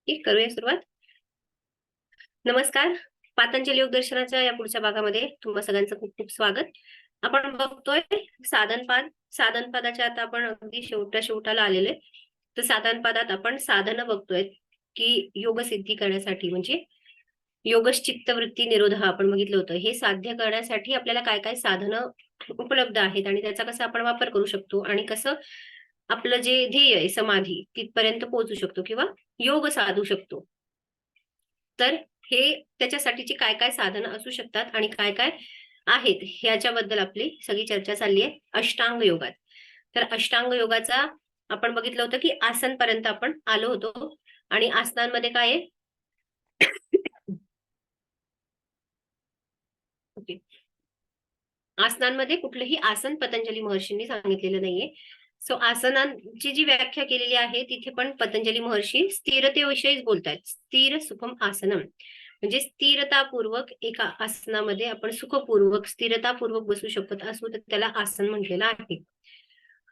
करूया सुरुवात. नमस्कार. पातंजली योग दर्शनाच्या या पुढच्या भागामध्ये तुम्हा सगळ्यांचं खूप खूप स्वागत. आपण बघतोय साधनपाद. साधनपादाच्या आता आपण अगदी शेवटाला आलेले. तर साधनपादात आपण साधनं बघतोय की योग सिद्धी करण्यासाठी, म्हणजे योगश्चित्तवृत्ती निरोध आपण बघितलं होतं. हे साध्य करण्यासाठी आपल्याला काय काय साधनं उपलब्ध आहेत आणि त्याचा कसा आपण वापर करू शकतो आणि कसं आपलं जे ध्येय आहे समाधी तिथपर्यंत पोहोचू शकतो किंवा योग साधू शकतो. तर हे त्याच्यासाठीची काय काय साधनं असू शकतात आणि काय काय आहेत ह्याच्याबद्दल आपली सगळी चर्चा चालली आहे अष्टांग योगात. तर अष्टांग योगाचा आपण बघितलं होतं की आसन पर्यंत आपण आलो होतो आणि आसनांमध्ये काय आहे. ओके. आसनांमध्ये कुठलंही आसन पतंजली महर्षींनी सांगितलेलं नाहीये. सो आसनांची जी व्याख्या केलेली आहे तिथे पण पतंजली महर्षी स्थिरतेविषयीच बोलतायत. स्थिर सुखम आसनम म्हणजे स्थिरतापूर्वक एका आसनामध्ये आपण सुखपूर्वक स्थिरतापूर्वक बसू शकत असू तर त्याला आसन म्हटलेलं आहे.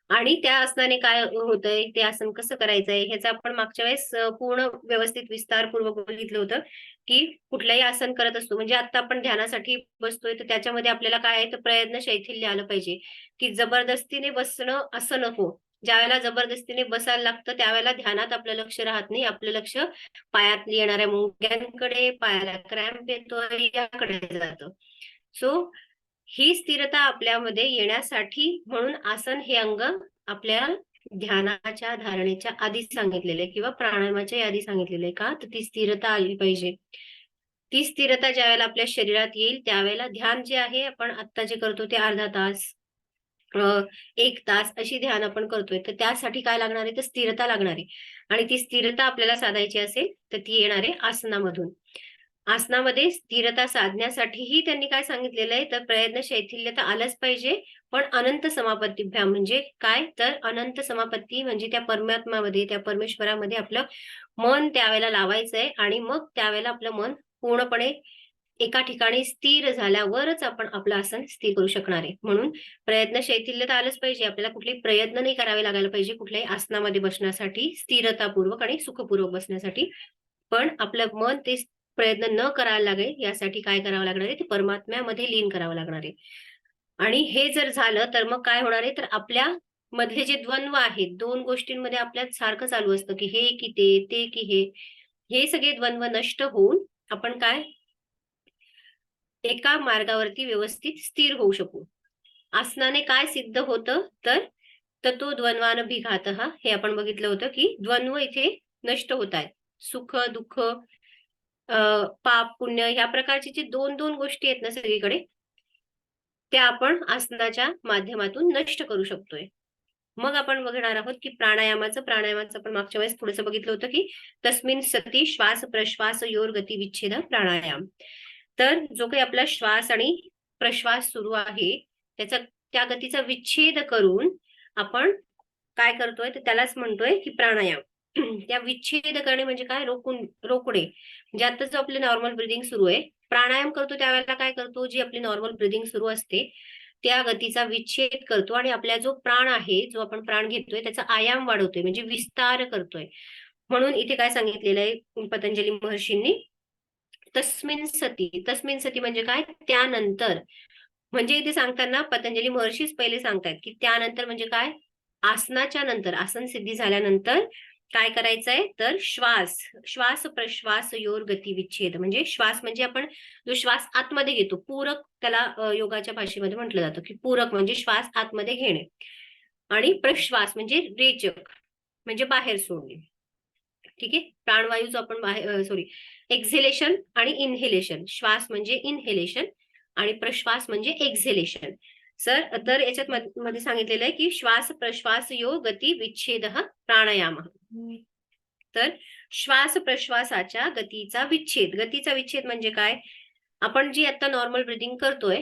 आणि त्या आसनाने काय होतंय, ते आसन कसं करायचंय ह्याचं आपण मागच्या वेळेस पूर्ण व्यवस्थित विस्तारपूर्वक बघितलं होतं की कुठलंही आसन करत असतो म्हणजे आता आपण ध्यानासाठी बसतोय तर त्याच्यामध्ये आपल्याला काय आहे तर प्रयत्न शैथिल्य आलं पाहिजे की जबरदस्तीने बसणं असं नको. ज्यावेळेला जबरदस्तीने बसायला लागतं त्यावेळेला ध्यानात आपलं लक्ष राहत नाही. आपलं लक्ष पायात येणाऱ्या मुंग्यांकडे, पायाला क्रॅम्प येतोय याकडे जातं. सो ही स्थिरता आपल्यामध्ये येण्यासाठी म्हणून आसन हे अंग आपल्या ध्यानाच्या धारणेच्या आधी सांगितलेले किंवा प्राणायामाच्या आधी सांगितलेले का तर ती स्थिरता आली पाहिजे. ती स्थिरता ज्या वेळेला आपल्या शरीरात येईल त्यावेळेला ध्यान जे आहे आपण आता जे करतो ते अर्धा तास, 1 तास अशी ध्यान आपण करतोय तर त्यासाठी काय लागणार आहे तर स्थिरता लागणार आहे. आणि ती स्थिरता आपल्याला साधायची असेल तर ती येणार आहे आसनामधून. आसनामध्ये स्थिरता साधण्यासाठीही त्यांनी काय सांगितलेलं आहे तर प्रयत्न शैथिल्य तर आलंच पाहिजे. पण अनंत समापत्तीभ्याम म्हणजे काय तर अनंत समापत्ती म्हणजे त्या परमात्म्यामध्ये त्या परमेश्वरामध्ये आपलं मन त्यावेळेला लावायचंय आणि मग त्यावेळेला आपलं मन पूर्णपणे एका ठिकाणी स्थिर झाल्यावरच आपण आपलं आसन स्थिर करू शकणार आहे. म्हणून प्रयत्न शैथिल्य तर आलंच पाहिजे. आपल्याला कुठलेही प्रयत्न नाही करावे लागायला पाहिजे कुठल्याही आसनामध्ये बसण्यासाठी स्थिरतापूर्वक आणि सुखपूर्वक बसण्यासाठी. पण आपलं मन ते प्रयत्न न करायला लागेल यासाठी काय करावं लागणार आहे ते परमात्म्यामध्ये लीन करावं लागणार आहे. आणि हे जर झालं तर मग काय होणार आहे तर आपल्या मधले जे द्वंद्व आहेत दोन गोष्टींमध्ये आपल्यात सारखं चालू असतं की हे की ते की हे सगळे द्वंद्व नष्ट होऊन आपण काय एका मार्गावरती व्यवस्थित स्थिर होऊ शकू. आसनाने काय सिद्ध होतं तर ततो द्वंद्वान भिघातः हे आपण बघितलं होतं की द्वंद्व इथे नष्ट होत आहेत. सुख दुःख, पाप पुण्य ह्या प्रकारची जी दोन दोन गोष्टी आहेत ना सगळीकडे त्या आपण आसनाच्या माध्यमातून नष्ट करू शकतोय. मग आपण बघणार आहोत की प्राणायामाचं आपण मागच्या वेळेस थोडंसं बघितलं होतं की तस्मिन् सती श्वास प्रश्वास योर गती विच्छेद प्राणायाम. तर जो काही आपला श्वास आणि प्रश्वास सुरू आहे त्याचा त्या गतीचा विच्छेद करून आपण काय करतोय तर त्यालाच म्हणतोय की प्राणायाम. त्या विच्छेद करणे म्हणजे काय रोखणे. म्हणजे आता जो आपले नॉर्मल ब्रिदिंग सुरू आहे प्राणायाम करतो त्यावेळेला काय करतो जी आपली नॉर्मल ब्रिदिंग सुरू असते त्या गतीचा विच्छेद करतो आणि आपला जो प्राण आहे जो आपण प्राण घेतोय त्याचा आयाम वाढवतोय म्हणजे विस्तार करतोय. म्हणून इथे काय सांगितलेलं आहे पतंजली महर्षींनी तस्मिन सती म्हणजे काय त्यानंतर. म्हणजे इथे सांगताना पतंजली महर्षीच पहिले सांगतायत की त्यानंतर म्हणजे काय आसनाच्या नंतर आसन सिद्धी झाल्यानंतर काय करायचंय तर श्वास प्रश्वास योर गती विच्छेद म्हणजे श्वास म्हणजे आपण जो श्वास आतमध्ये घेतो पूरक त्याला योगाच्या भाषेमध्ये म्हटलं जातं की पूरक म्हणजे श्वास आतमध्ये घेणे आणि प्रश्वास म्हणजे रेचक म्हणजे बाहेर सोडणे. ठीक आहे. प्राणवायू जो आपण बाहेर एक्झेलेशन आणि इनहेलेशन. श्वास म्हणजे इनहेलेशन आणि प्रश्वास म्हणजे एक्झेलेशन. तर याच्यात मध्ये सांगितलेलं आहे की श्वास प्रश्वास यो गती विच्छेद प्राणायाम. तर श्वास प्रश्वासाच्या गतीचा विच्छेद म्हणजे काय आपण जी आता नॉर्मल ब्रिदिंग करतोय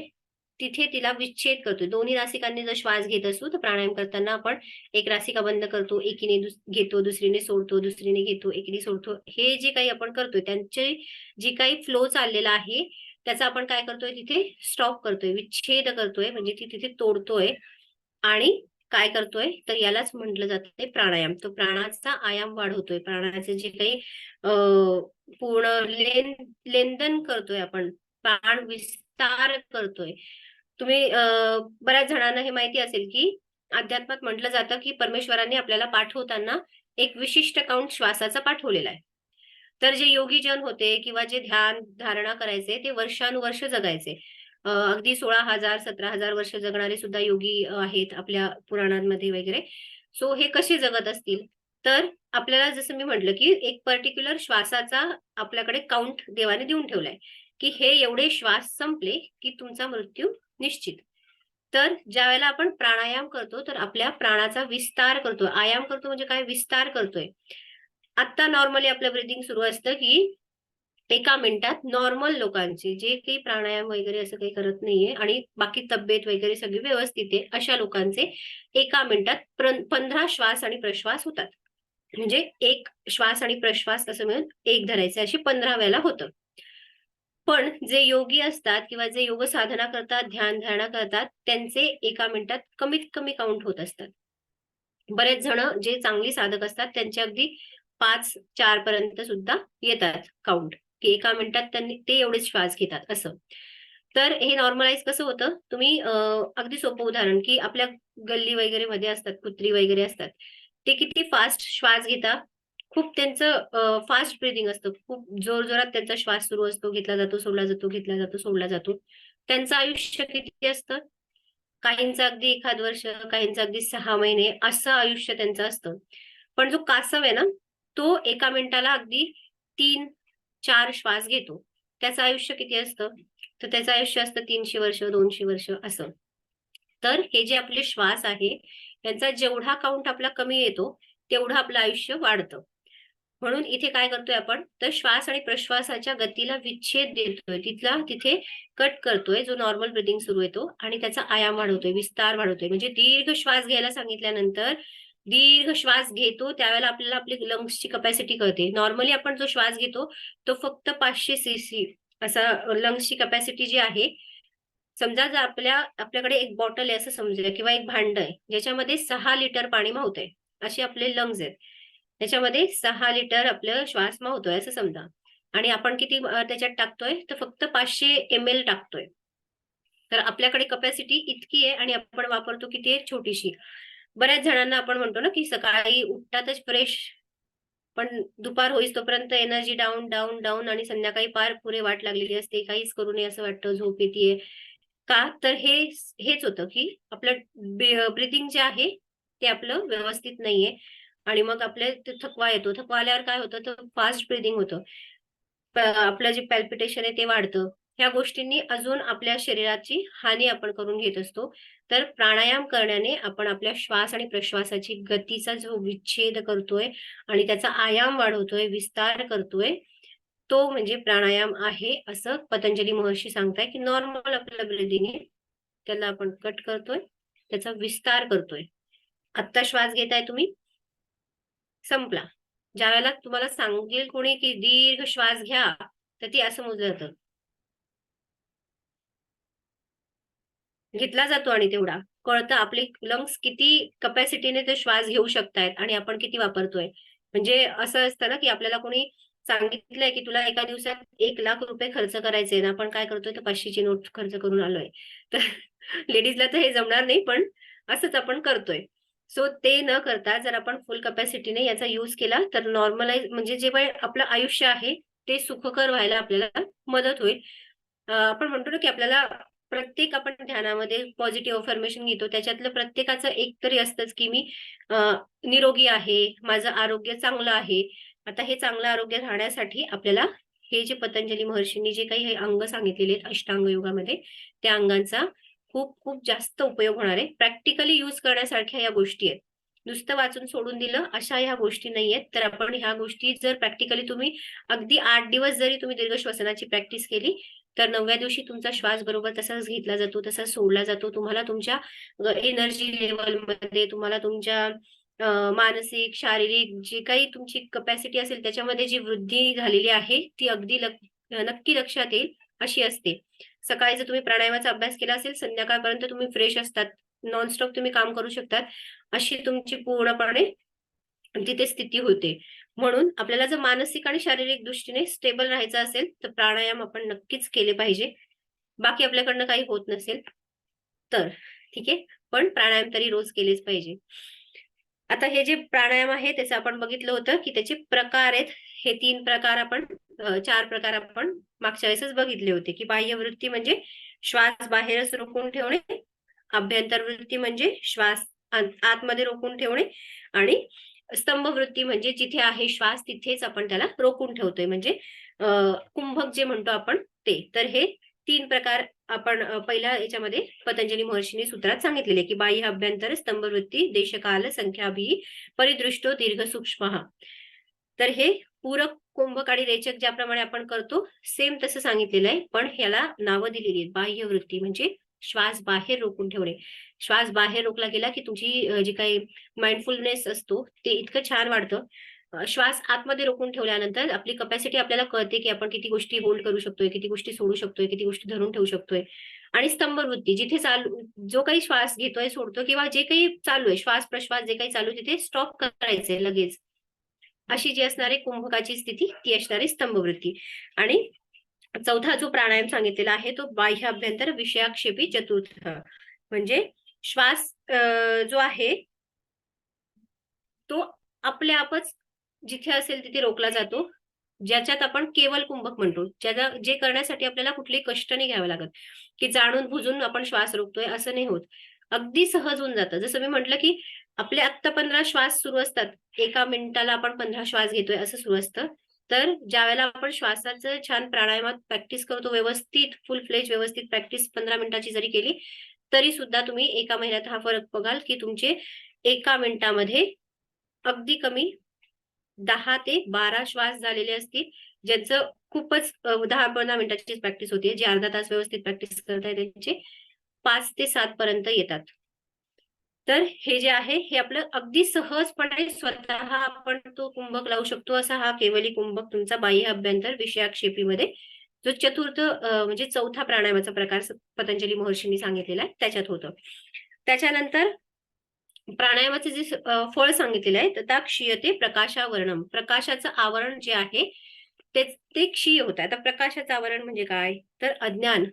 तिथे तिला विच्छेद करतोय. दोन्ही नासिकांनी जर श्वास घेत असू तर प्राणायाम करताना आपण एक नासिका बंद करतो एकीने घेतो दुसरीने सोडतो दुसरीने घेतो एकीने सोडतो. हे जे काही आपण करतोय त्यांचे जी काही फ्लो चाललेला आहे त्याचा आपण काय करतोय तिथे स्टॉप करतोय विच्छेद करतोय म्हणजे ती तिथे तोडतोय आणि काय करतोय, तर यालाच म्हटलं जाते प्राणायाम. तो प्राणाचा आयाम वाढवतोय. प्राणाचे जे काही पूर्ण लेनदेन करतोय आपण, प्राण विस्तार करतोय. तुम्ही बऱ्याच जणांना हे माहिती असेल की अध्यात्मात म्हटलं जातं की परमेश्वरांनी आपल्याला पाठवताना एक विशिष्ट काउंट श्वासाचा पाठवलेला आहे. तर जे योगी जन होते किंवा जे ध्यान धारणा करायचे ते वर्षानुवर्ष जगायचे. अगदी 16,000 17,000 वर्ष जगणारे सुद्धा योगी आहेत आपल्या पुराणांमध्ये वगैरे. सो हे कसे जगत असतील? तर आपल्याला जसं मी म्हटलं की एक पर्टिक्युलर श्वासाचा आपल्याकडे काउंट देवाने देऊन ठेवलाय, की हे एवढे श्वास संपले की तुमचा मृत्यू निश्चित. तर ज्यावेळेला आपण प्राणायाम करतो, तर आपल्या प्राणाचा विस्तार करतो. आयाम करतो म्हणजे काय? विस्तार करतोय. आता नॉर्मली आपलं ब्रीथिंग सुरू असतं, की एका मिनिटात नॉर्मल लोकांची जे काही प्राणायाम वगैरे असं काही करत नाहीये आणि बाकी तब्येत वगैरे सगळी व्यवस्थित आहे, अशा लोकांचे एका मिनिटात 15 श्वास आणि प्रश्वास होतात. म्हणजे एक श्वास आणि प्रश्वास असं मिळून एक धरायचे, अशी 15 वेळेला होतं. पण जे योगी असतात किंवा जे योग साधना करतात, ध्यान-धारणा करतात, त्यांचे एका मिनिटात कमीत कमी काउंट होत असतात. बरेच जण जे चांगली साधक असतात त्यांचे अगदी 5-4 पर्यंत सुद्धा येतात काउंट, की एका मिनिटात त्यांनी ते एवढे श्वास घेतात असं. तर हे नॉर्मलाईज कसं होतं? तुम्ही अगदी सोपं उदाहरण, की आपल्या गल्ली वगैरे मध्ये असतात, कुत्री वगैरे असतात. ते किती फास्ट श्वास घेतात. खूप त्यांचं फास्ट ब्रीथिंग असतं. खूप जोरजोरात त्यांचा श्वास सुरू असतो. घेतला जातो, सोडला जातो, घेतला जातो, सोडला जातो. त्यांचं आयुष्य किती असतं? काहींचं अगदी 1 वर्ष, काहींचं अगदी 6 महिने असं आयुष्य त्यांचं असतं. पण जो कासव आहे ना, तो एका मिनिटाला अगदी 3-4 श्वास घेतो. त्याचं आयुष्य किती असतं? तर त्याचं आयुष्य असतं 300 वर्ष, 200 वर्ष असं. तर हे जे आपले श्वास आहे, यांचा जेवढा काउंट आपला कमी येतो, तेवढं आपलं आयुष्य वाढतं. म्हणून इथे काय करतोय आपण, तर श्वास आणि प्रश्वासाच्या गतीला विच्छेद देतोय. तिथला तिथे कट करतोय, जो नॉर्मल ब्रीथिंग सुरू आहे आणि त्याचा आयाम वाढवतोय, विस्तार वाढवतोय. म्हणजे दीर्घ श्वास घ्यायला सांगितल्यानंतर दीर्घ श्वास घेतो, त्यावेळेला आपल्याला आपली लंग्सची कपॅसिटी कळते. नॉर्मली आपण जो श्वास घेतो, तो फक्त 500 सीसी असा लंग्सची कपॅसिटी जी आहे. समजा जर आपल्याकडे एक बॉटल आहे असं समजूया किंवा एक भांड आहे, ज्याच्यामध्ये 6 लिटर पाणी मावतंय. असे आपले लंग्स आहेत. त्याच्यामध्ये 6 लिटर आपलं श्वास मावतोय असं समजा आणि आपण किती त्याच्यात टाकतोय, तर फक्त 500 एम-एल टाकतोय. तर आपल्याकडे कपॅसिटी इतकी आहे आणि आपण वापरतो किती आहे? छोटीशी. बऱ्याच जणांना आपण म्हणतो ना, की सकाळी उठतातच फ्रेश, पण दुपार होईस तोपर्यंत एनर्जी डाऊन, डाऊन, डाऊन आणि संध्याकाळी पार पुरे वाट लागलेली असते. काहीच करू नये असं वाटतं, झोप येतीये. का? तर हेच होतं, की आपलं ब्रीथिंग जे आहे, ते आपलं व्यवस्थित नाहीये आणि मग आपल्या ते थकवा येतो. थकवा आल्यावर काय होतं, तर फास्ट ब्रीथिंग होतं. आपलं जे पल्पिटेशन आहे ते वाढतं. ह्या गोष्टींनी अजून आपल्या शरीराची हानी आपण करून घेत असतो. तर प्राणायाम करण्याने आपण आपल्या श्वास आणि प्रश्वासाची गतीचा जो विच्छेद करतोय आणि त्याचा आयाम वाढवतोय, विस्तार करतोय, तो म्हणजे प्राणायाम आहे, असं पतंजली महर्षी सांगताय, की नॉर्मल आपलं ब्रीथिंग आहे, त्याला आपण कट करतोय, त्याचा विस्तार करतोय. आत्ता श्वास घेताय तुम्ही, संपला. ज्यावेळेला तुम्हाला सांगेल कोणी, की दीर्घ श्वास घ्या, तर ती असं मोजलं जातं. घेतला जातो आणि तेवढा. कळतं आपली लंग्स किती कपॅसिटीने ते श्वास घेऊ शकतायत आणि आपण किती वापरतोय. म्हणजे असं असतं ना, की आपल्याला कोणी सांगितलंय, की तुला एका दिवसात ₹1,00,000 खर्च करायचे ना, आपण काय करतोय, तर 500 ची नोट खर्च करून आलोय. तर लेडीजला तर हे जमणार नाही, पण असंच आपण करतोय. सो ते न करता जर आपण फुल कपॅसिटीने याचा यूज केला, तर नॉर्मलाईज म्हणजे जे काही आपलं आयुष्य आहे, ते सुखकर व्हायला आपल्याला मदत होईल. आपण म्हणतो ना, की आपल्याला प्रत्येक आपण ध्यानामध्ये पॉझिटिव्ह अफर्मेशन घेतो. त्याच्यातलं प्रत्येकाचं एक तरी असतंच, की मी अ, निरोगी आहे, माझं आरोग्य चांगलं आहे. आता हे चांगलं आरोग्य राहण्यासाठी आपल्याला हे जे पतंजली महर्षींनी जे काही हे अंग सांगितलेले आहेत अष्टांग योगामध्ये, त्या अंगांचा खूप खूप जास्त उपयोग होणार आहे. प्रॅक्टिकली यूज करण्यासारख्या या गोष्टी आहेत. नुसतं वाचून सोडून दिलं अशा ह्या गोष्टी नाहीयेत. तर आपण ह्या गोष्टी जर प्रॅक्टिकली तुम्ही अगदी 8 दिवस जरी तुम्ही दीर्घ श्वसनाची प्रॅक्टिस केली, तर 9व्या दिवशी तुमचा श्वास बरोबर तसाच घेतला जातो, तसाच सोडला जातो. तुम्हाला तुमच्या एनर्जी लेव्हलमध्ये, तुम्हाला तुमच्या मानसिक, शारीरिक जी काही तुमची कपॅसिटी असेल त्याच्यामध्ये जी वृद्धी झालेली आहे, ती अगदी नक्की लक्षात येईल अशी असते. सकाळी जर तुम्ही प्राणायामाचा अभ्यास केला असेल, संध्याकाळपर्यंत तुम्ही फ्रेश असतात. नॉनस्टॉप तुम्ही काम करू शकतात, अशी तुमची पूर्णपणे तिथे स्थिती होते. म्हणून आपल्याला जर मानसिक आणि शारीरिक दृष्टीने स्टेबल राहायचं असेल तर प्राणायाम आपण नक्कीच केले पाहिजे. बाकी आपल्याकडनं काही होत नसेल तर ठीक आहे, पण प्राणायाम तरी रोज केलेच पाहिजे. आता हे जे प्राणायाम आहे त्याचं आपण बघितलं होतं की त्याचे प्रकार आहेत. हे 3 प्रकार आपण 4 प्रकार आपण मागच्या वेळेसच बघितले होते की बाह्यवृत्ती म्हणजे श्वास बाहेरच रोखून ठेवणे, अभ्यंतर वृत्ती म्हणजे श्वास आतमध्ये रोखून ठेवणे आणि स्तंभ वृत्ती म्हणजे जिथे आहे श्वास तिथेच आपण त्याला रोखून ठेवतोय म्हणजे कुंभक जे म्हणतो आपण ते. तर हे 3 प्रकार आपण पहिल्या याच्यामध्ये पतंजली महर्षींनी सूत्रात सांगितलेले की बाह्य अभ्यंतर स्तंभवृत्ती देशकाल संख्याभी परिदृष्टो दीर्घ सूक्ष्म. तर हे पूरक कुंभक आणि रेचक ज्याप्रमाणे आपण करतो सेम तसं सांगितलेलं आहे, पण ह्याला नावं दिलेली आहेत. बाह्य वृत्ती म्हणजे श्वास बाहेर रोखून ठेवणे. श्वास बाहेर रोखला गेला की तुमची जी काही माइंडफुलनेस असतो ते इतकं छान वाढतं. श्वास आतमध्ये रोखून ठेवल्यानंतर आपली कपॅसिटी आपल्याला कळते की आपण किती गोष्टी होल्ड करू शकतोय, किती गोष्टी सोडू शकतोय, किती गोष्टी धरून ठेवू शकतोय. आणि स्तंभवृत्ती जिथे चालू जो काही श्वास घेतोय सोडतोय किंवा जे काही चालू आहे श्वास प्रश्वास जे काही चालू आहे तिथे स्टॉप करायचंय लगेच. अशी जी असणारी कुंभकाची स्थिती ती असणारी स्तंभवृत्ती. आणि चौथा जो प्राणायाम सांगितलेला आहे तो बाह्य अभ्यंतर विषयाक्षेपी चतुर्थ म्हणजे श्वास जो आहे तो आपल्या आपच जिथे असेल तिथे रोखला जातो, ज्याच्यात आपण केवल कुंभक म्हणतो. जे करण्यासाठी आपल्याला कुठलेही कष्ट नाही घ्यावे लागत, की जाणून बुजून आपण श्वास रोखतोय असं नाही होत. अगदी सहज होऊन जातं. जसं मी म्हटलं की आपले आत्ता 15 श्वास सुरू असतात. एका मिनिटाला आपण 15 श्वास घेतोय असं सुरू असतं. तर ज्यावेळेला आपण श्वासाचं छान प्राणायामात प्रॅक्टिस करतो व्यवस्थित फुल फ्लेज व्यवस्थित प्रॅक्टिस 15 मिनिटाची जरी केली, तरी सुद्धा तुम्ही एका महिन्यात हा फरक बघाल की तुमचे एका मिनिटामध्ये अगदी कमी 10 ते 12 श्वास झालेले असतील. ज्यांचं खूपच 10-15 मिनिटाचीच प्रॅक्टिस होते. जे अर्धा तास व्यवस्थित प्रॅक्टिस करताय त्यांचे 5 ते 7 पर्यंत येतात. तर हे जे आहे हे आपलं अगदी सहजपणे स्वतः आपण तो कुंभक लावू शकतो. असा हा केवली कुंभक तुमचा बाह्य अभ्यंतर विषयाक्षेपीमध्ये जो चतुर्थ म्हणजे चौथा प्राणायामाचा प्रकार पतंजली महर्षींनी सांगितलेला आहे त्याच्यात होतं. त्याच्यानंतर प्राणायामाचे जे फळ सांगितलेलं आहे तथा क्षीयते प्रकाशावरणम. प्रकाशाचं आवरण जे आहे ते क्षीय होत आहे. आता प्रकाशाचं आवरण म्हणजे काय तर अज्ञान.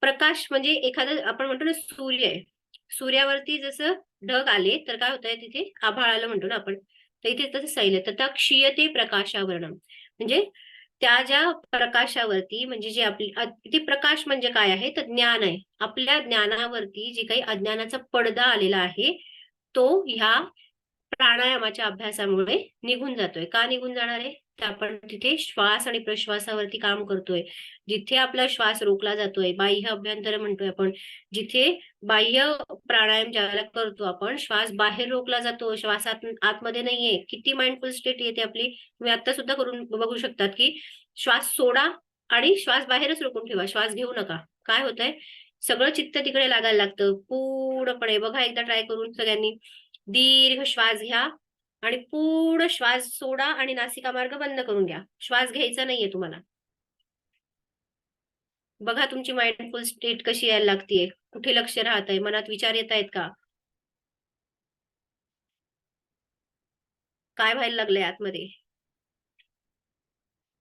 प्रकाश म्हणजे एखादं आपण म्हणतो ना सूर्य आहे. सूर्यावरती जसं ढग आले तर काय होतंय तिथे आभाळ आलं म्हणतो ना आपण. तर इथे तसं सैल तथा क्षीयते प्रकाशावरणम म्हणजे त्या ज्या प्रकाशावरती म्हणजे जे आपली ते प्रकाश म्हणजे काय आहे तर ज्ञान आहे. आपल्या ज्ञानावरती जे काही अज्ञानाचा पडदा आलेला आहे तो ह्या प्राणायामाच्या अभ्यासामुळे निघून जातोय. का निघून जाणार आहे? तर आपण तिथे श्वास आणि प्रश्वासावरती काम करतोय. जिथे आपला श्वास रोखला जातोय, बाह्य अभ्यंतर म्हणतोय आपण. जिथे बाह्य प्राणायाम ज्यावेळेला करतो आपण, श्वास बाहेर रोखला जातो, श्वासात आतमध्ये नाहीये. किती माइंडफुल स्टेट येते आपली. तुम्ही आता सुद्धा करून बघू शकतात, की श्वास सोडा आणि श्वास बाहेरच रोखून ठेवा. श्वास घेऊ नका. काय होतंय? सगळं चित्त तिकडे लागायला लागतं पूर्णपणे. बघा एकदा ट्राय करून सगळ्यांनी. दीर्घ श्वास घ्या आणि पूर्ण श्वास सोडा आणि नासिका मार्ग बंद करून घ्या. श्वास घ्यायचा नाहीये तुम्हाला. बघा तुमची माइंडफुल स्टेट कशी यायला लागतीये. कुठे लक्ष राहतंय, मनात विचार येत आहेत का? काय व्हायला लागलंय आतमध्ये?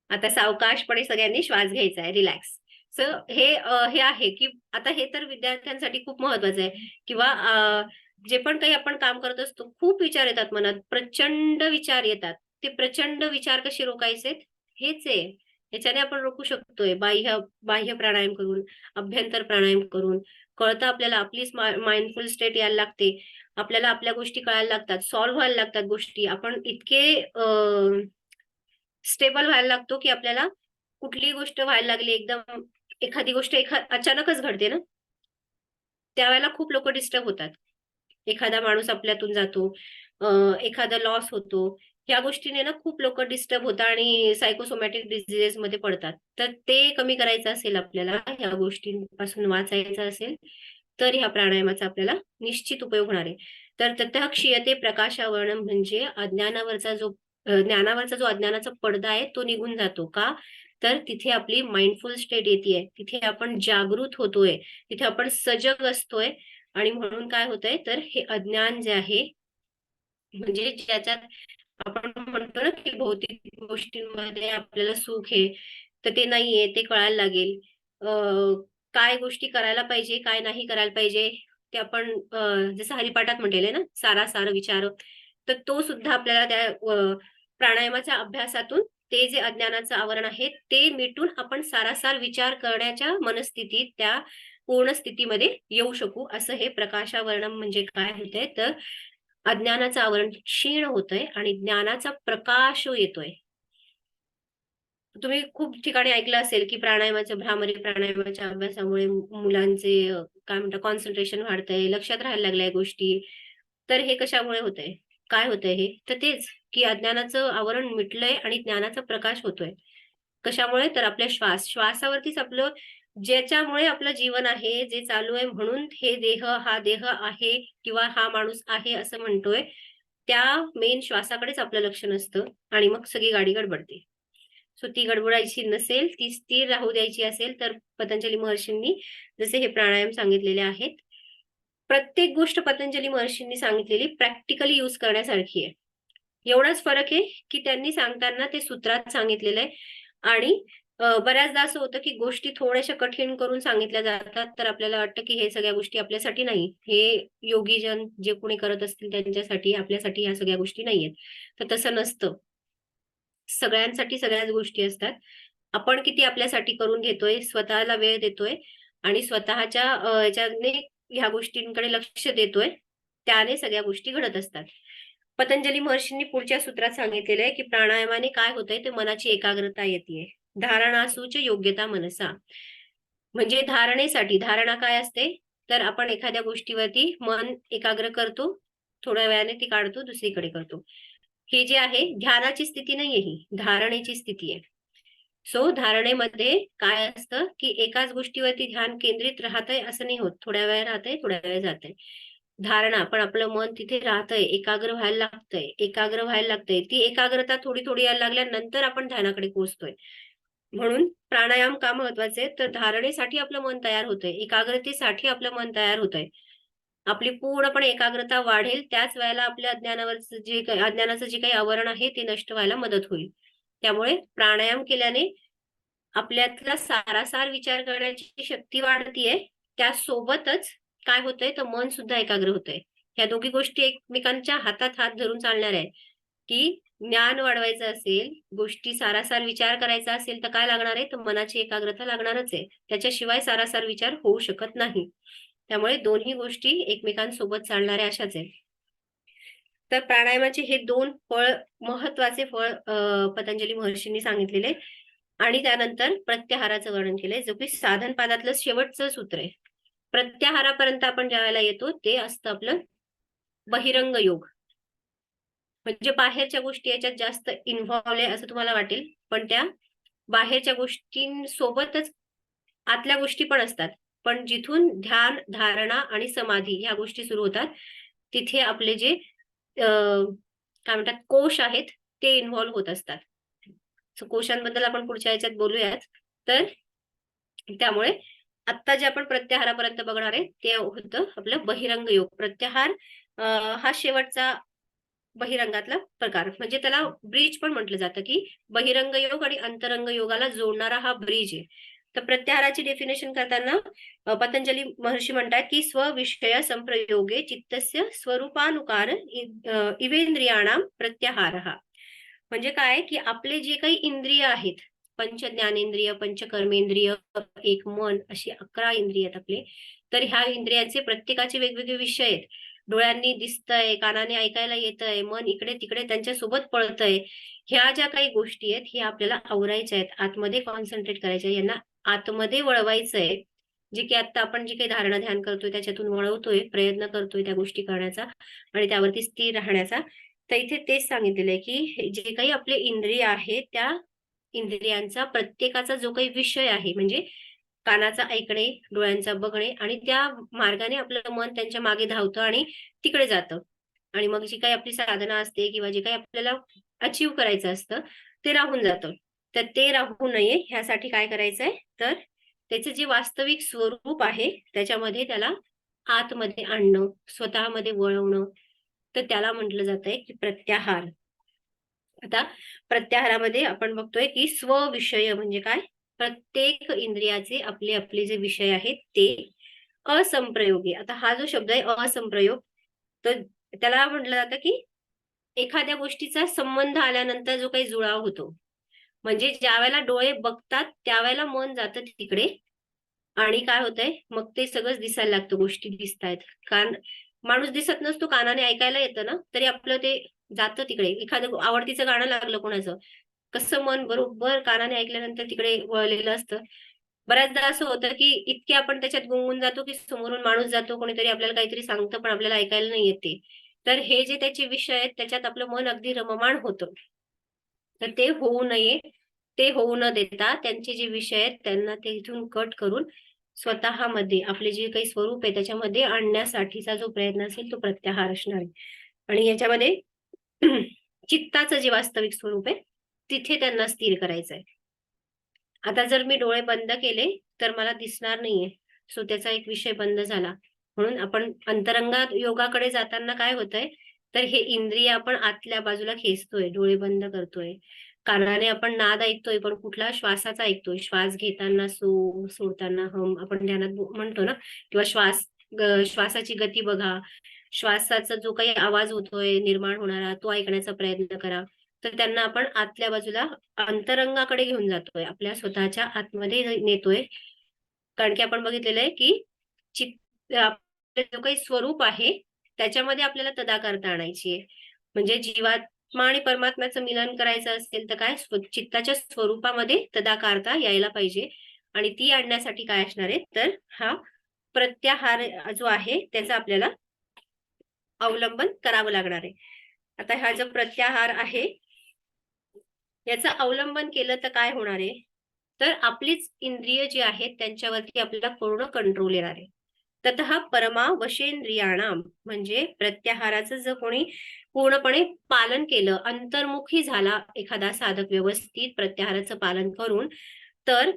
आता सावकाशपणे सगळ्यांनी श्वास घ्यायचा आहे, रिलॅक्स. सो हे आहे की आता हे तर विद्यार्थ्यांसाठी खूप महत्वाचं आहे किंवा जे पण काही आपण काम करत असतो खूप विचार येतात मनात, प्रचंड विचार येतात. ते प्रचंड विचार कसे रोखायचे हेच आहे. ह्याच्याने आपण रोखू शकतोय बाह्य बाह्य प्राणायाम करून, अभ्यंतर प्राणायाम करून. कळतं आपल्याला आपलीच माइंडफुल स्टेट यायला लागते. आपल्याला आपल्या गोष्टी कळायला लागतात, सॉल्व्ह व्हायला लागतात गोष्टी. आपण इतके स्टेबल व्हायला लागतो, की आपल्याला कुठलीही गोष्ट व्हायला लागली एकदम एखादी गोष्ट अचानकच घडते ना, त्यावेळेला खूप लोकं डिस्टर्ब होतात. एखादा माणूस आपल्यातून जातो, एखादा लॉस होतो. ह्या गोष्टीने ना खूप लोकं डिस्टर्ब होतात आणि सायकोसोमॅटिक डिसीजेसमध्ये पडतात. तर ते कमी करायचं असेल आपल्याला, ह्या गोष्टींपासून वाचायचं असेल, तर ह्या प्राणायामाचा आपल्याला निश्चित उपयोग होणार आहे. तर ततः क्षीयते प्रकाशावरणं म्हणजे ज्ञानावरचा जो अज्ञानाचा पडदा आहे तो निघून जातो. का? तर तिथे आपली माइंडफुल स्टेट येतेय. तिथे आपण जागृत होतोय. तिथे आपण सजग असतोय आणि म्हणून काय होतंय तर हे अज्ञान जे आहे, म्हणजे ज्याच्यात आपण म्हणतो ना की भौतिक गोष्टींमध्ये आपल्याला सुख आहे, तर ते नाहीये ते कळायला लागेल. काय गोष्टी करायला पाहिजे, काय नाही करायला पाहिजे, ते आपण जसं हरिपाठात म्हटलेलं आहे ना, सारा सार विचार. तर तो सुद्धा आपल्याला त्या प्राणायामाच्या अभ्यासातून ते जे अज्ञानाचं आवरण आहे, ते मिटून आपण सारासार विचार करण्याच्या मनस्थितीत, त्या पूर्ण स्थितीमध्ये येऊ शकू. असं हे प्रकाशावरणम म्हणजे काय होतंय, तर अज्ञानाचं आवरण क्षीण होतंय आणि ज्ञानाचा प्रकाश येतोय. तुम्ही खूप ठिकाणी ऐकलं असेल, की भ्रामरी प्राणायामाच्या अभ्यासामुळे मुलांचे काय म्हणतात कॉन्सन्ट्रेशन वाढतंय, लक्षात राहायला लागल्या गोष्टी. तर हे कशामुळे होतंय? काय होतंय हे? तर तेच, की अज्ञानाचं आवरण मिटलंय आणि ज्ञानाचा प्रकाश होतोय. कशामुळे? तर आपल्या श्वासावरतीच आपलं ज्याच्यामुळे आपलं जीवन आहे, जे चालू आहे म्हणून हा देह आहे किंवा हा माणूस आहे असं म्हणतोय. त्या मेन श्वासाकडेच आपलं लक्ष नसतं आणि मग सगळी गाडी गडबडते. सो ती गडबडायची नसेल, ती स्थिर राहू द्यायची असेल, तर पतंजली महर्षींनी जसे हे प्राणायाम सांगितलेले आहेत. प्रत्येक गोष्ट पतंजली महर्षींनी सांगितलेली प्रॅक्टिकली यूज करण्यासारखी आहे. एवढाच फरक आहे, की त्यांनी सांगताना ते सूत्रात सांगितलेलं आहे आणि बऱ्याचदा असं होतं, की गोष्टी थोड्याशा कठीण करून सांगितल्या जातात, तर आपल्याला वाटतं, की हे सगळ्या गोष्टी आपल्यासाठी नाही. हे योगीजन जे कोणी करत असतील त्यांच्यासाठी, आपल्यासाठी ह्या सगळ्या गोष्टी नाहीयेत. तर तसं नसतं. सगळ्यांसाठी सगळ्याच गोष्टी असतात. आपण किती आपल्यासाठी करून घेतोय, स्वतःला वेळ देतोय आणि स्वतःच्या ह्याच्याने ह्या गोष्टींकडे लक्ष देतोय, त्याने सगळ्या गोष्टी घडत असतात. पतंजली महर्षींनी पुढच्या सूत्रात सांगितलेलं आहे, की प्राणायामाने काय होतंय, ते मनाची एकाग्रता येतेय. धारणासूच योग्यता मनसा. म्हणजे धारणा काय असते? तर आपण एखाद्या गोष्टीवरती मन एकाग्र करतो, थोड्या वेळाने ती काढतो, दुसरीकडे करतो. हे जे आहे ध्यानाची स्थिती नाहीये ही, धारणेची स्थिती आहे. सो धारणेमध्ये काय असतं, की एकाच गोष्टीवरती ध्यान केंद्रित राहतंय असं नाही होत. थोड्या वेळ राहतंय, थोड्या वेळ जातंय. धारणा पण आपलं मन तिथे राहतंय, एकाग्र व्हायला लागतंय. ती एकाग्रता थोडी-थोडी यायला लागल्यानंतर आपण ध्यानाकडे पोहोचतोय. म्हणून प्राणायाम का महत्वाचे तर धारणेसाठी आपलं मन तयार होतंय, एकाग्रतेसाठी आपलं मन तयार होतंय. आपली पूर्णपणे एकाग्रता वाढेल, त्याच वेळेला आपल्या अज्ञानाचं जे काही आवरण आहे, ते नष्ट व्हायला मदत होईल. त्यामुळे प्राणायाम केल्याने आपल्यातला सारासार विचार करण्याची शक्ती वाढतीये. त्यासोबतच काय होतंय, तर मन सुद्धा एकाग्र होतंय. ह्या दोघी गोष्टी एकमेकांच्या हातात हात धरून चालणार आहे, की ज्ञान वाढवायचं असेल, गोष्टी सारासार विचार करायचा असेल, तर काय लागणार आहे? तर मनाची एकाग्रता लागणारच आहे. त्याच्याशिवाय सारासार विचार होऊ शकत नाही. त्यामुळे दोन्ही गोष्टी एकमेकांसोबत चालणाऱ्या अशाच आहेत. तर प्राणायामाचे हे 2 महत्वाचे फळ पतंजली महर्षींनी सांगितलेले आणि त्यानंतर प्रत्याहाराचं वर्णन केलंय, जो की साधनपादातलं शेवटचं सूत्र आहे. प्रत्याहारापर्यंत आपण ज्यावेळेला येतो, ते असतं आपलं बहिरंग योग. म्हणजे बाहेरच्या गोष्टी याच्यात जास्त इन्व्हॉल्व आहे असं तुम्हाला वाटेल, पण त्या बाहेरच्या गोष्टींसोबतच आतल्या गोष्टी पण असतात. पण जिथून ध्यान, धारणा आणि समाधी ह्या गोष्टी सुरू होतात, तिथे आपले जे काय म्हणतात कोश आहेत, ते इन्व्हॉल्व होत असतात. सो कोशांबद्दल आपण पुढच्या ह्याच्यात बोलूयाच. तर त्यामुळे आत्ता जे आपण प्रत्याहारापर्यंत बघणार आहे, ते होतं आपलं बहिरंग योग. प्रत्याहार हा शेवटचा बहिरंगातला प्रकार. म्हणजे त्याला ब्रिज पण म्हटलं जातं, की बहिरंग योग आणि अंतरंग योगाला जोडणारा हा ब्रिज आहे. तर प्रत्याहाराची डेफिनेशन करताना पतंजली महर्षी म्हणतात, की स्वविषय संप्रयोगे चित्तस्य स्वरूपानुकार इवेंद्रियाणाम प्रत्याहारः. म्हणजे काय, की आपले जे काही इंद्रिय आहेत, पंच ज्ञानेंद्रिय, पंच कर्मेंद्रिय, एक मन अशी 11 इंद्रिय आहेत आपले. तर ह्या इंद्रियांचे प्रत्येकाचे वेगवेगळे विषय आहेत. डोळ्यांनी दिसतंय, कानाने ऐकायला येतंय, मन इकडे-तिकडे त्यांच्यासोबत पळतंय. ह्या ज्या काही गोष्टी आहेत, ह्या आपल्याला आवरायच्या आहेत. आतमध्ये कॉन्सन्ट्रेट करायच्या आहे. यांना आतमध्ये वळवायचंय. जे की आता आपण जी काही धारणा ध्यान करतोय त्याच्यातून वळवतोय, प्रयत्न करतोय त्या गोष्टी करण्याचा आणि त्यावरती स्थिर राहण्याचा. तर इथे तेच सांगितलेलं आहे, की जे काही आपले इंद्रिय आहेत, त्या इंद्रियांचा प्रत्येकाचा जो काही विषय आहे, म्हणजे कानाचा ऐकणे, डोळ्यांचा बघणे आणि त्या मार्गाने आपलं मन त्यांच्या मागे धावतं आणि तिकडे जातं. आणि मग जी काही आपली साधना असते किंवा जे काही आपल्याला अचीव्ह करायचं असतं, ते राहून जातं. तर ते राहू नये ह्यासाठी काय करायचंय, तर त्याचं जे वास्तविक स्वरूप आहे, त्याच्यामध्ये त्याला आतमध्ये आणणं, स्वतःमध्ये वळवणं, तर त्याला म्हटलं जातंय की प्रत्याहार. आता प्रत्याहारामध्ये आपण बघतोय की स्वविषय म्हणजे काय? प्रत्येक इंद्रियाचे आपले आपले जे विषय आहेत ते असंप्रयोगी. आता हा जो शब्द आहे असंप्रयोग, तर त्याला म्हटलं जातं की एखाद्या गोष्टीचा संबंध आल्यानंतर जो काही जुळाव होतो. म्हणजे ज्यावेळेला डोळे बघतात, त्यावेळेला मन जातं तिकडे आणि काय होतंय, मग ते सगळंच दिसायला लागतं, गोष्टी दिसतायत. माणूस दिसत नसतो, कानाने ऐकायला येतं ना, तरी आपलं ते जातं तिकडे. एखादं आवडतीचं गाणं लागलं कोणाचं, कसं मन बरोबर कानाने ऐकल्यानंतर तिकडे वळलेलं असतं. बऱ्याचदा असं होतं, की इतके आपण त्याच्यात गुंगून जातो, की समोरून माणूस जातो, कोणीतरी आपल्याला काहीतरी सांगतं, पण आपल्याला ऐकायला नाही येत ते. तर हे जे त्याचे विषय आहेत, त्याच्यात आपलं मन अगदी रममाण होतं. तर ते होऊ नये, ते होऊ न देता त्यांचे जे विषय आहेत, त्यांना ते इथून कट करून स्वतःमध्ये आपले जे काही स्वरूप आहे, त्याच्यामध्ये आणण्यासाठीचा जो प्रयत्न असेल, तो प्रत्याहार असणार आहे. आणि याच्यामध्ये चित्ताचं जे वास्तविक स्वरूप आहे, तिथे त्यांना स्थिर करायचं आहे. आता जर मी डोळे बंद केले, तर मला दिसणार नाहीये. सो त्याचा एक विषय बंद झाला. म्हणून आपण अंतरंगात योगाकडे जाताना काय होतंय, तर हे इंद्रिय आपण आतल्या बाजूला खेचतोय, डोळे बंद करतोय. कानाने आपण नाद ऐकतोय, पण कुठला श्वासाचा ऐकतोय. श्वास घेताना सो, सोडताना हम आपण ध्यानात म्हणतो ना, किंवा श्वासाची गती बघा. श्वासाचा जो काही आवाज होतोय निर्माण होणारा, तो ऐकण्याचा प्रयत्न करा. तर त्यांना आपण आतल्या बाजूला अंतरंगाकडे घेऊन जातोय. आपल्या स्वतःच्या आतमध्ये नेतोय. कारण की आपण बघितलेलं आहे, की आपलं जो काही स्वरूप आहे, त्याच्यामध्ये आपल्याला तदाकारता आणायची आहे. म्हणजे जीवात्मा आणि परमात्म्याचं मिलन करायचं असेल तर काय चित्ताच्या स्वरूपामध्ये तदाकारता यायला पाहिजे. आणि ती आणण्यासाठी काय असणार आहे, तर हा प्रत्याहार जो आहे, त्याचा आपल्याला अवलंबन करावं लागणार आहे. आता हा जो प्रत्याहार आहे, याचं अवलंबन केलं तर काय होणार आहे? तर आपलीच इंद्रिय जी आहेत त्यांच्यावरती आपल्याला पूर्ण कंट्रोल येणार आहे. ततः परमा वशेंद्रियाणाम म्हणजे प्रत्याहाराचं जर कोणी पूर्णपणे पालन केलं, अंतर्मुखी झाला एखादा साधक व्यवस्थित प्रत्याहाराचं पालन करून, तर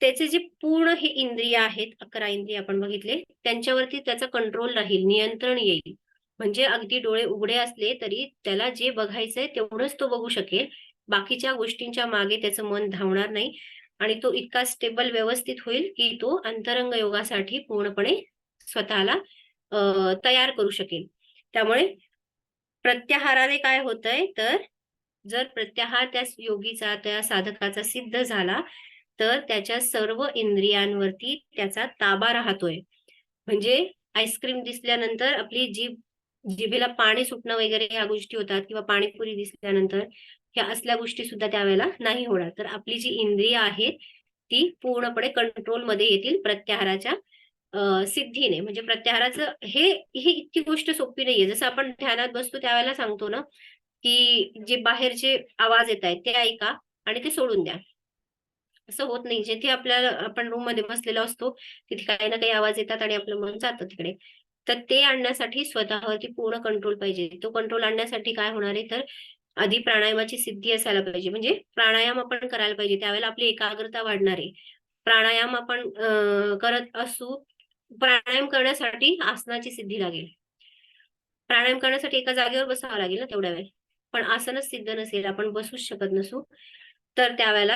त्याचे जे पूर्ण हे इंद्रिय आहेत, 11 इंद्रिय आपण बघितले, त्यांच्यावरती त्याचा कंट्रोल राहील, नियंत्रण येईल. म्हणजे अगदी डोळे उघडे असले तरी त्याला जे बघायचंय तेवढंच तो बघू शकेल. बाकीच्या गोष्टींच्या मागे त्याचं मन धावणार नाही आणि तो इतका स्टेबल व्यवस्थित होईल, की तो अंतरंग योगासाठी पूर्णपणे स्वतःला तयार करू शकेल. त्यामुळे प्रत्याहाराने काय होतंय, तर जर प्रत्याहार त्या योगीचा, त्या साधकाचा सिद्ध झाला, तर त्याच्या सर्व इंद्रियांवरती त्याचा ताबा राहतोय. म्हणजे आईस्क्रीम दिसल्यानंतर आपली जिभेला पाणी सुटणं वगैरे ह्या गोष्टी होतात किंवा पाणीपुरी दिसल्यानंतर ह्या असल्या गोष्टी सुद्धा त्यावेळेला नाही होणार. तर आपली जी इंद्रिय आहेत, ती पूर्णपणे कंट्रोलमध्ये येतील प्रत्याहाराच्या सिद्धीने. म्हणजे प्रत्याहाराचं ही इतकी गोष्ट सोपी नाहीये. जसं आपण ध्यानात बसतो त्यावेळेला सांगतो ना, की जे बाहेरचे आवाज येतायत ते ऐका आणि ते सोडून द्या. असं होत नाही. जिथे आपल्याला आपण रूममध्ये बसलेलो असतो, तिथे काही ना काही आवाज येतात आणि आपलं मन जातं तिकडे. तर ते आणण्यासाठी स्वतःवरती पूर्ण कंट्रोल पाहिजे. तो कंट्रोल आणण्यासाठी काय होणार आहे, तर आधी प्राणायामाची सिद्धी असायला पाहिजे. म्हणजे प्राणायाम आपण करायला पाहिजे. त्यावेळेला आपली एकाग्रता वाढणार आहे. प्राणायाम आपण करत असू. प्राणायाम करण्यासाठी आसनाची सिद्धी लागेल. प्राणायाम करण्यासाठी एका जागेवर बसावं लागेल ना तेवढ्या वेळ. पण आसनच सिद्ध नसेल, आपण बसूच शकत नसू, तर त्यावेळेला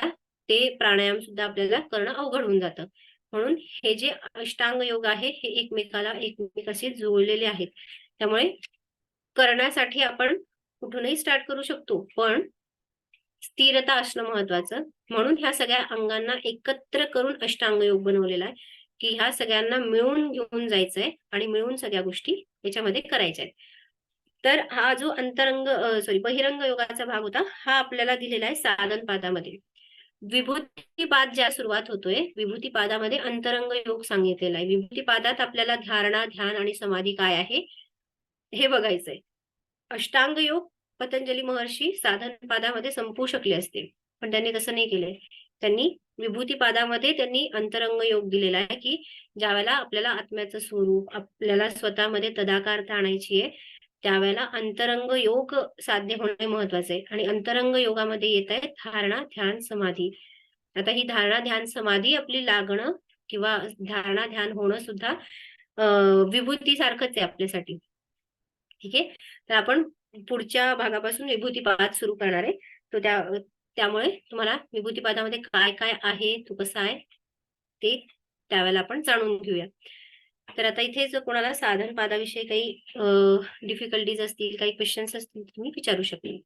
ते प्राणायाम सुद्धा आपल्याला करणं अवघड होऊन जातं. म्हणून हे जे अष्टांग योग आहे, हे एकमेकाशी जुळलेले आहेत. त्यामुळे करण्यासाठी आपण कुठूनही स्टार्ट करू शकतो, पण स्थिरता असणं महत्वाचं. म्हणून ह्या सगळ्या अंगांना एकत्र करून अष्टांग योग बनवलेला आहे, की ह्या सगळ्यांना मिळून घेऊन जायचंय आणि मिळून सगळ्या गोष्टी याच्यामध्ये करायच्या आहेत. तर हा जो बहिरंग योगाचा भाग होता, हा आपल्याला दिलेला आहे साधन पादामध्ये. विभूतिपाद ज्या सुरुवात होतोय, विभूतिपादामध्ये अंतरंग योग सांगितलेला आहे. विभूतिपादात आपल्याला धारणा, ध्यान आणि समाधी काय आहे, हे बघायचंय. अष्टांग योग पतंजली महर्षी साधन पादामध्ये संपवू शकले असते, पण त्यांनी तसं नाही केलंय. त्यांनी विभूती पादामध्ये त्यांनी अंतरंग योग दिलेला आहे, की ज्यावेळेला आपल्याला आत्म्याचं स्वरूप आपल्याला स्वतःमध्ये तदाकारता आणायची आहे, त्यावेळेला अंतरंग योग साध्य होणे महत्वाचं आहे. आणि अंतरंग योगामध्ये येत आहे धारणा, ध्यान, समाधी. आता ही धारणा, ध्यान, समाधी आपली लागणं किंवा धारणा, ध्यान होणं सुद्धा विभूती सारखंच आहे आपल्यासाठी. ठीक आहे. तर आपण पुढच्या भागापासून विभूतीपाद सुरू करणार आहे. तो त्यामुळे तुम्हाला विभूतीपादामध्ये काय काय आहे, तो कसा आहे ते त्यावेळेला आपण जाणून घेऊया. तर आता इथे जर कोणाला साधन पादाविषयी काही डिफिकल्टीज असतील, काही क्वेश्चन्स असतील, तुम्ही विचारू शकता.